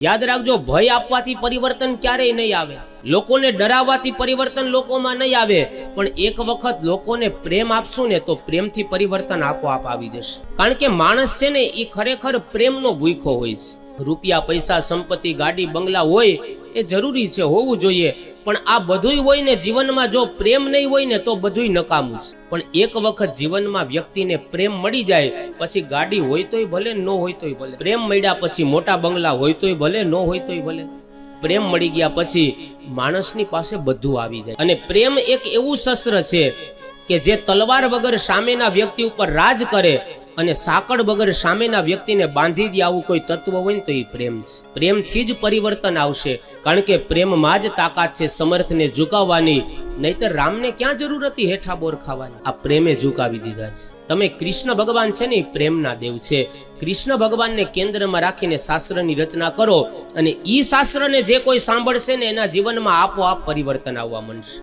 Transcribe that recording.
याद राखजो, भय आपवाथी परिवर्तन क्यारेय नहीं आवे, लोकोने डराववाथी परिवर्तन लोकोमां नहीं आवे, पण एक वखत लोकोने प्रेम आपशुं ने तो प्रेमथी परिवर्तन आपोआप आवी जशे। कारण के माणस छे ने ई खरेखर प्रेमनो भूखो होय छे। रूपिया पैसा संपत्ति गाड़ी बंगला होय ए जरूरी छे, होवुं जोईए, पण आ बधुंय होय ने जीवनमां जो प्रेम नहीं होय ने तो बधुंय नकामું छे। पण एक वखत जीवनमां व्यक्तिने प्रेम मळी जाय पछी गाड़ी होय तोय भले, न होय तोय भले, प्रेम मळ्या पछी मोटा बंगला होय तोय भले, न होय तोय भले, प्रेम मळी गया पछी माणसनी पासे बधुं आवी जाय। अने प्रेम एक एवुं शस्त्र छे के जे तलवार वगर सामेना व्यक्ति उपर राज करे અને સાકડ વગર સામેના વ્યક્તિને બાંધી દે આવું કોઈ તત્વ હોય ને તો એ પ્રેમ છે। પ્રેમથી જ પરિવર્તન આવશે, કારણ કે પ્રેમમાં જ તાકાત છે સમર્થને ઝુકાવવાની, નહીતર રામને ક્યાં જરૂર હતી હેઠા બોર ખાવાની। આ પ્રેમે ઝુકાવી દીધા છે। તમે કૃષ્ણ ભગવાન છે ને એ પ્રેમના દેવ છે। કૃષ્ણ ભગવાનને કેન્દ્રમાં રાખીને શાસ્ત્રની રચના કરો અને ઈ શાસ્ત્રને જે કોઈ સાંભળશે ને એના જીવનમાં આપોઆપ પરિવર્તન આવવા માંડશે।